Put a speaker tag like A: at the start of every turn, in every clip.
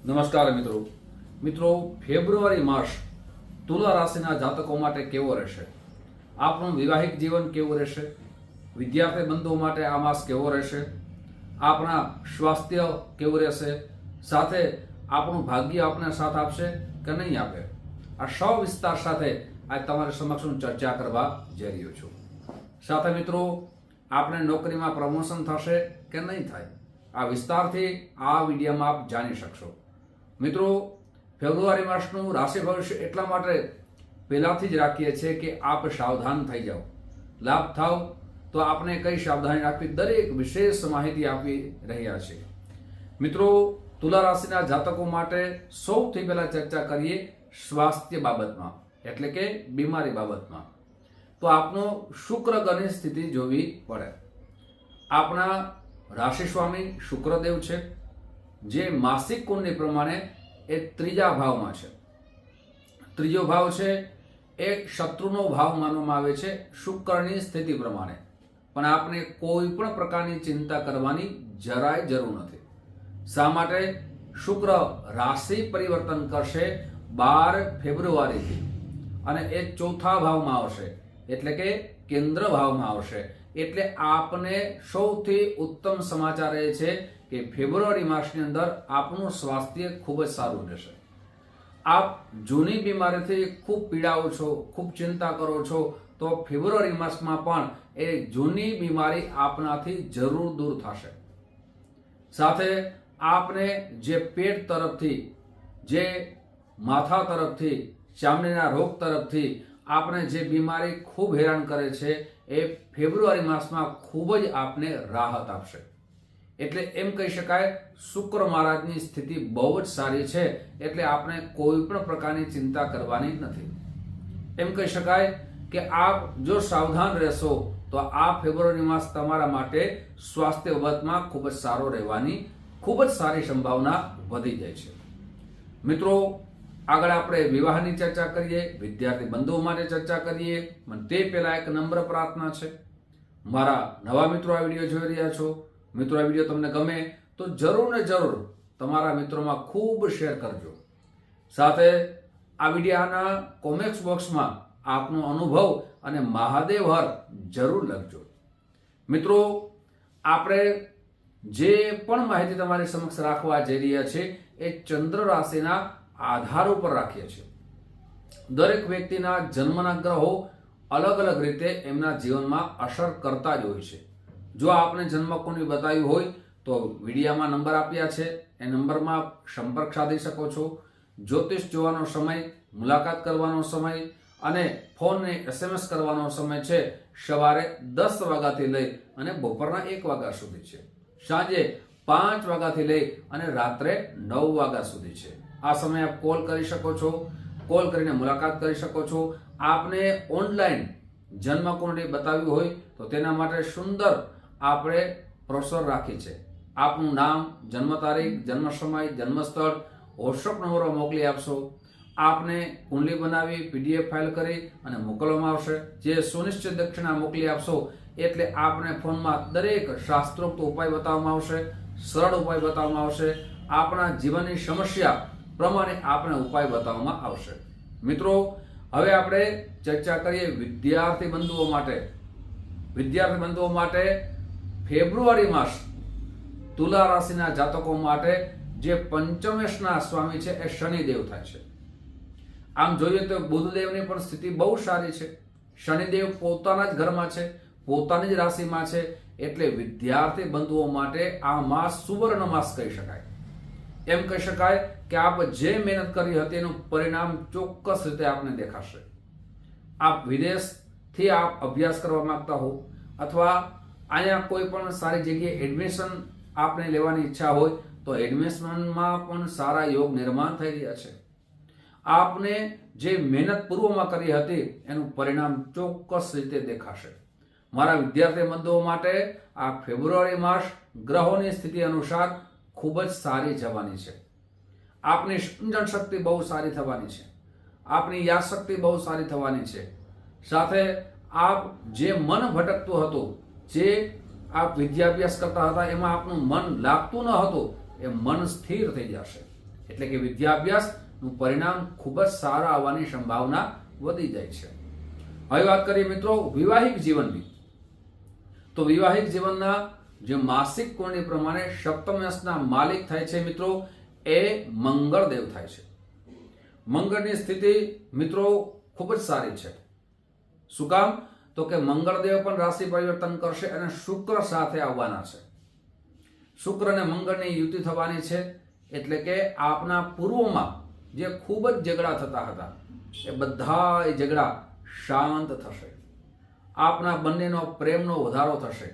A: નમસ્કાર મિત્રો ફેબ્રુઆરી માસ તુલા રાશિના જાતકો માટે કેવો રહેશે? આપણું વિવાહિક જીવન કેવું રહેશે? વિદ્યાર્થી બંધુઓ માટે આ માસ કેવો રહેશે? આપણા સ્વાસ્થ્ય કેવું રહેશે? સાથે આપણું ભાગ્ય આપને સાથ આપશે કે નહીં આપે? આ સૌ વિસ્તાર સાથે આજ તમારી સમક્ષ હું ચર્ચા કરવા જઈ રહ્યો છું. સાથે મિત્રો, આપણે નોકરીમાં પ્રમોશન થશે કે નહીં થાય, આ વિસ્તારથી આ વિડીયોમાં આપ જાણી શકશો. મિત્રો, ફેબ્રુઆરી માસનું રાશિ ભવિષ્ય એટલા માટે પહેલાથી જ રાખીએ છીએ કે આપ સાવધાન થઈ જાઓ. લાભ થાવ તો આપણે કઈ સાવધાની રાખવી, દરેક વિશેષ માહિતી આપી રહ્યા છે. મિત્રો, તુલા રાશિના જાતકો માટે સૌથી પહેલા ચર્ચા કરીએ સ્વાસ્થ્ય બાબતમાં, એટલે કે બીમારી બાબતમાં. તો આપનો શુક્ર ગ્રહની સ્થિતિ જોવી પડે. આપણા રાશિ સ્વામી શુક્રદેવ છે, જે માસિક કુંડલી પ્રમાણે એ ત્રીજા ભાવમાં છે. ત્રીજો ભાવ છે એ શત્રુનો ભાવ માનવામાં આવે છે શુક્રની સ્થિતિ પ્રમાણે. પણ આપણે કોઈ પણ પ્રકારની ચિંતા કરવાની જરાય જરૂર નથી. શા માટે? શુક્ર રાશિ પરિવર્તન કરશે 12 ફેબ્રુઆરીથી અને એ ચોથા ભાવમાં આવશે, એટલે કે કેન્દ્ર ભાવમાં આવશે. એટલે આપને સૌથી ઉત્તમ સમાચાર એ છે કે ફેબ્રુઆરી માસની અંદર આપનું સ્વાસ્થ્ય ખૂબ જ સારું રહેશે. આપ જૂની બીમારીથી ખૂબ પીડાઓ છો, ખૂબ ચિંતા કરો છો, તો ફેબ્રુઆરી માસમાં પણ એ જૂની બીમારી આપનાથી જરૂર દૂર થશે. સાથે આપને જે પેટ તરફથી, જે માથા તરફથી, ચામડીના રોગ તરફથી આપણે જે બીમારી ખૂબ હેરાન કરે છે, એ ફેબ્રુઆરી માસમાં ખૂબ જ આપને રાહત આપશે. એટલે એમ કહી શકાય શુક્ર મહારાજની સ્થિતિ બહુ જ સારી છે. એટલે આપણે કોઈ પણ પ્રકારની ચિંતા કરવાની નથી. એમ કહી શકાય કે આપ જો સાવધાન રહેશો તો આ ફેબ્રુઆરી માસ તમારા માટે સ્વાસ્થ્ય બાબતમાં ખૂબ જ સારો રહેવાની ખૂબ જ સારી સંભાવના વધી જાય છે. મિત્રો, આગળ આપણે વિવાહની ચર્ચા કરીએ, વિદ્યાર્થી બંધુઓ માટે ચર્ચા કરીએ. પણ તે પહેલા એક નમ્ર પ્રાર્થના છે. મારા નવા મિત્રો આ વિડીયો જોઈ રહ્યા છો, મિત્રો આ વિડીયો તમને ગમે તો જરૂર ને જરૂર તમારા મિત્રોમાં ખૂબ શેર કરજો. સાથે આ વિડીયોના કોમેન્ટ્સ બોક્સમાં આપનો અનુભવ અને મહાદેવ હર જરૂર લખજો. મિત્રો, આપણે જે પણ માહિતી તમારી સમક્ષ રાખવા જઈ રહ્યા છે એ ચંદ્ર રાશિના આધાર ઉપર રાખીએ છીએ. દરેક વ્યક્તિના જન્મના ગ્રહો અલગ અલગ રીતે એમના જીવનમાં અસર કરતા જ હોય છે. જો આપને જન્મકુંડલી બતાવ્યું હોય તો વિડીયામાં નંબર આપ્યા છે, એ નંબરમાં સંપર્ક સાધી શકો છો. જ્યોતિષ જોવાનો સમય, મુલાકાત કરવાનો સમય અને ફોનને SMS કરવાનો સમય છે સવારે 10 વાગ્યાથી લઈ અને બપોરના 1 વાગ્યા સુધી છે. સાંજે 5 વાગ્યાથી લઈ અને રાત્રે 9 વાગ્યા સુધી છે. આ સમયે આપ કોલ કરી શકો છો, કોલ કરીને મુલાકાત કરી શકો છો. આપને ઓનલાઈન જન્મકુંડલી બતાવ્યું હોય તો તેના માટે સુંદર આપણે પ્રોસેસર રાખી છે. આપનું નામ, જન્મ તારીખ, જન્મ સમય, જન્મ સ્થળ વોટ્સઅપ નંબર મોકલી આપશો. આપને કુંડલી બનાવી PDF ફાઇલ કરી અને મોકલવામાં આવશે. જે સુનિશ્ચિત દક્ષિણા મોકલી આપશો એટલે આપને ફોનમાં દરેક શાસ્ત્રોક્ત ઉપાય બતાવવામાં આવશે, સરળ ઉપાય બતાવવામાં આવશે. આપણા જીવનની સમસ્યા પ્રમાણે આપણે ઉપાય બતાવવામાં આવશે. મિત્રો, હવે આપણે ચર્ચા કરીએ વિદ્યાર્થી બંધુઓ માટે. વિદ્યાર્થી બંધુઓ માટે ફેબ્રુઆરી માસ તુલા રાશિના જાતકો માટે જે પંચમેશના સ્વામી છે એ શનિદેવ થાય છે. આમ જોઈએ તો બુધદેવની પણ સ્થિતિ બહુ સારી છે. શનિદેવ પોતાના જ ઘરમાં છે, પોતાની જ રાશિમાં છે. એટલે વિદ્યાર્થી બંધુઓ માટે આ માસ સુવર્ણ માસ કહી શકાય. એમ કહી શકાય કે આપ જે મહેનત કરી હતી એનું પરિણામ ચોક્કસ રીતે આપને દેખાશે. આપ વિદેશથી આપ અભ્યાસ કરવા માંગતા હો અથવા અહીંયા કોઈ પણ સારી જગ્યાએ એડમિશન આપને લેવાની ઈચ્છા હોય તો એડમિશનમાં પણ સારા યોગ નિર્માણ થઈ રહ્યા છે. આપને જે મહેનત પૂર્વમાં કરી હતી એનું પરિણામ ચોક્કસ રીતે દેખાશે. મારા વિદ્યાર્થી બંધુઓ માટે આ ફેબ્રુઆરી માસ ગ્રહોની સ્થિતિ અનુસાર ખૂબ જ સારી જવાની છે. આપની સમજણ શક્તિ બહુ સારી થવાની છે. આપની યાદશક્તિ બહુ સારી થવાની છે. સાથે આપ જે મન ભટકતું હતું, જે આપ વિદ્યાભ્યાસ કરતા હતા એમાં આપનું મન લાગતું ન હતું, એ મન સ્થિર થઈ જશે. એટલે કે વિદ્યાભ્યાસનું પરિણામ ખૂબ જ સારા આવવાની સંભાવના વધી જાય છે. હવે વાત કરીએ મિત્રો વિવાહિક જીવનની. તો વિવાહિક જીવનના જે માસિક કુંડળી પ્રમાણે સપ્તમ અંશના માલિક થાય છે મિત્રો એ મંગળદેવ થાય છે. મંગળની સ્થિતિ મિત્રો ખૂબ જ સારી છે. શું કામ? તો કે મંગળદેવ પણ રાશિ પરિવર્તન કરશે અને શુક્ર સાથે આવવાના છે. શુક્ર અને મંગળની યુતિ થવાની છે, એટલે કે આપના પૂર્વમાં જે ખૂબ જ ઝઘડા થતા હતા એ બધા ઝઘડા શાંત થશે. આપના બંનેનો પ્રેમનો વધારો થશે.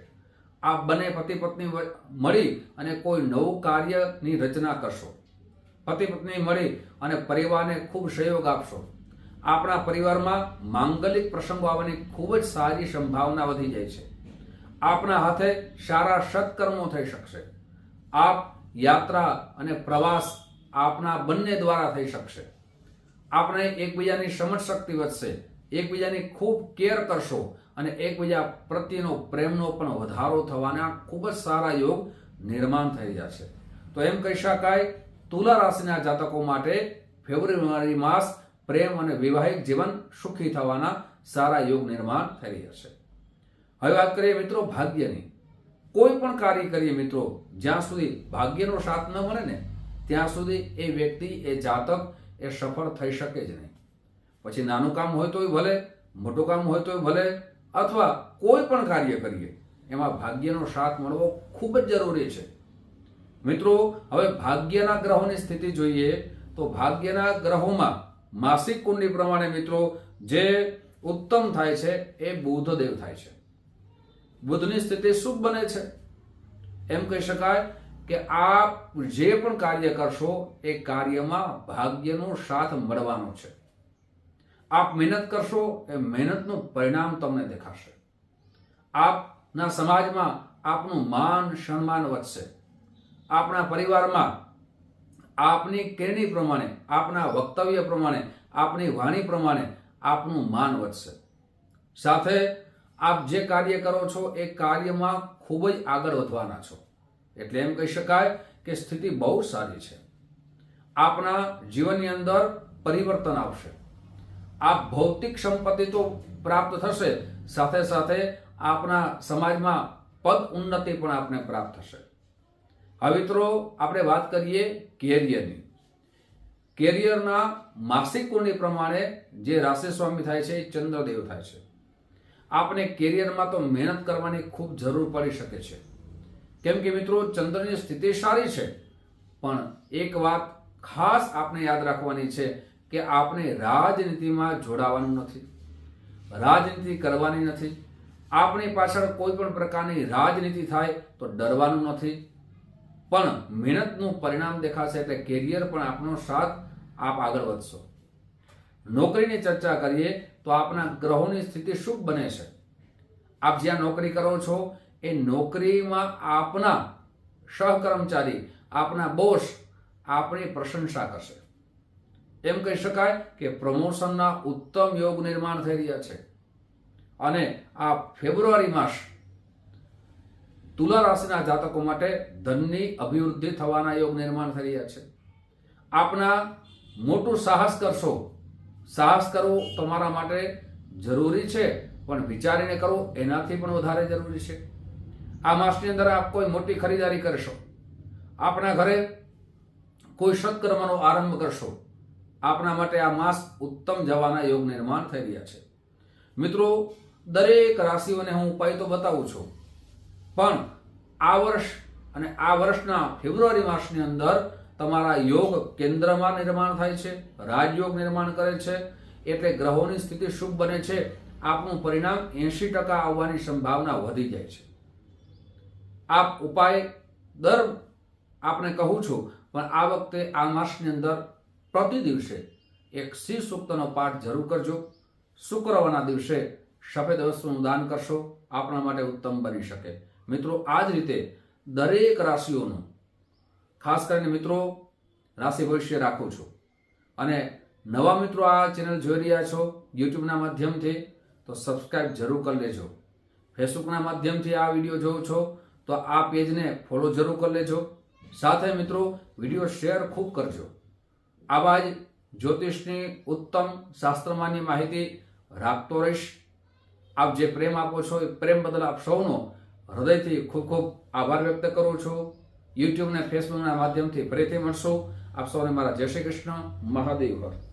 A: આપ બંને પતિ પત્ની મળી અને કોઈ નવું કાર્યની રચના કરશો. પતિ પત્ની મળી અને પરિવારને ખૂબ સહયોગ આપશો. આપણા પરિવારમાં માંગલિક પ્રસંગો આવવાની ખૂબ જ સારી સંભાવના વધી જાય છે. આપના હાથે સારા સત્કર્મો થઈ શકશે. આપ યાત્રા અને પ્રવાસ આપના બંને દ્વારા થઈ શકશે. આપણે એકબીજાની સમજ શક્તિ વધશે. એકબીજાની ખૂબ કેર કરશો અને એકબીજા પ્રત્યેનો પ્રેમનો પણ વધારો થવાના ખૂબ જ સારા યોગ નિર્માણ થઈ જશે. તો એમ કહી શકાય તુલા રાશિના જાતકો માટે ફેબ્રુઆરી માસ પ્રેમ અને વૈવાહિક જીવન સુખી થવાના સારા યોગ નિર્માણ થઈ જશે. હવે વાત કરીએ મિત્રો ભાગ્યની. કોઈ પણ કાર્ય કરીએ મિત્રો, જ્યાં સુધી ભાગ્યનો સાથ ન મળે ને ત્યાં સુધી એ વ્યક્તિ એ જાતક એ સફળ થઈ શકે જ નહીં. પછી નાનું કામ હોય તોય ભલે, મોટું કામ હોય તોય ભલે, અથવા કોઈ પણ કાર્ય કરીએ એમાં ભાગ્યનો સાથ મળવો ખૂબ જ જરૂરી છે. મિત્રો હવે ભાગ્યના ગ્રહોની સ્થિતિ જોઈએ તો ભાગ્યના ગ્રહોમાં માસિક કુંડળી પ્રમાણે મિત્રો જે ઉત્તમ થાય છે એ બુધદેવ થાય છે. બુધની સ્થિતિ શુભ બને છે. એમ કહી શકાય કે આપ જે પણ કાર્ય કરશો એ કાર્યમાં ભાગ્યનો સાથ મળવાનો છે. આપ મહેનત કરશો એ મહેનતનું પરિણામ તમને દેખાશે. આપના સમાજમાં આપનું માન સન્માન વધશે. આપણા પરિવારમાં આપની કેરણી પ્રમાણે, આપના વક્તવ્ય પ્રમાણે, આપની વાણી પ્રમાણે આપનું માન વધશે. સાથે આપ જે કાર્ય કરો છો એ કાર્યમાં ખૂબ જ આગળ વધવાના છો. એટલે એમ કહી શકાય કે સ્થિતિ બહુ સારી છે. આપના જીવનની અંદર પરિવર્તન આવશે. આપ ભૌતિક સંપત્તિ તો પ્રાપ્ત થશે, સાથે સાથે આપના સમાજમાં પદ ઉન્નતિ પણ આપને પ્રાપ્ત થશે. હવે મિત્રો આપણે વાત કરીએ કેરિયરની. કેરિયરના માસિક કુંડળી પ્રમાણે જે રાશિ સ્વામી થાય છે એ ચંદ્રદેવ થાય છે. આપણે કેરિયરમાં તો મહેનત કરવાની ખૂબ જરૂર પડી શકે છે. કેમ કે મિત્રો ચંદ્રની સ્થિતિ સારી છે, પણ એક વાત ખાસ આપણે યાદ રાખવાની છે કે આપણે રાજનીતિમાં જોડાવાનું નથી, રાજનીતિ કરવાની નથી. આપણી પાછળ કોઈ પણ પ્રકારની રાજનીતિ થાય તો ડરવાનું નથી, પણ મહેનતનું પરિણામ દેખાશે. એટલે કેરિયર પણ આપનો સાથ, આપ આગળ વધશો. નોકરીની ચર્ચા કરીએ તો આપના ગ્રહોની સ્થિતિ શુભ બને છે. આપ જ્યાં નોકરી કરો છો એ નોકરીમાં આપના સહકર્મચારી, આપના બોસ આપણી પ્રશંસા કરશે. એમ કહી શકાય કે પ્રમોશનના ઉત્તમ યોગ નિર્માણ થઈ રહ્યા છે. અને આ ફેબ્રુઆરી માસ તુલા રાશિના જાતકો માટે ધનની અભિવૃદ્ધિ થવાના યોગ નિર્માણ થઈ રહ્યા છે. આપના મોટું સાહસ કરશો. સાહસ કરવું તમારા માટે જરૂરી છે, પણ વિચારીને કરવું એનાથી પણ વધારે જરૂરી છે. આ માસની અંદર આપ કોઈ મોટી ખરીદારી કરશો, આપણા ઘરે કોઈ સત્કર્મનો આરંભ કરશો, આપણા માટે આ માસ ઉત્તમ જવાના યોગ નિર્માણ થઈ રહ્યા છે. મિત્રો દરેક રાશિઓને હું ઉપાય તો બતાવું છું, પણ આ વર્ષ અને આ વર્ષના ફેબ્રુઆરી માસની અંદર તમારા યોગ કેન્દ્રમાં નિર્માણ થાય છે, રાજયોગ નિર્માણ કરે છે. એટલે ગ્રહોની સ્થિતિ શુભ બને છે. આપનું પરિણામ 80% આવવાની સંભાવના વધી જાય છે. આપ ઉપાય દર આપણે કહું છું, પણ આ વખતે આ માસની અંદર પ્રતિ દિવસે એક શિવ સૂક્તનો પાઠ જરૂર કરજો. શુક્રવારના દિવસે સફેદ વસ્તુનું દાન કરશો, આપણા માટે ઉત્તમ બની શકે. મિત્રો આ જ રીતે દરેક રાશિઓનું ખાસ કરીને મિત્રો રાશિ ભવિષ્ય રાખું છું. અને નવા મિત્રો આ ચેનલ જોઈ રહ્યા છો યુટ્યુબના માધ્યમથી તો સબસ્ક્રાઇબ જરૂર કરી લેજો. ફેસબુકના માધ્યમથી આ વિડીયો જોવો છો તો આ પેજને ફોલો જરૂર કરી લેજો. સાથે મિત્રો વિડીયો શેર ખૂબ કરજો. આવા જ જ્યોતિષની ઉત્તમ શાસ્ત્રમાની માહિતી રાખતો રહીશ. આપ જે પ્રેમ આપો છો એ પ્રેમ બદલ આપ સૌનો હૃદયથી ખૂબ ખૂબ આભાર વ્યક્ત કરું છું. યુટ્યુબ અને ફેસબુકના માધ્યમથી ફરીથી મળશું. આપ સૌને મારા જય શ્રી કૃષ્ણ. મહાદેવ હર.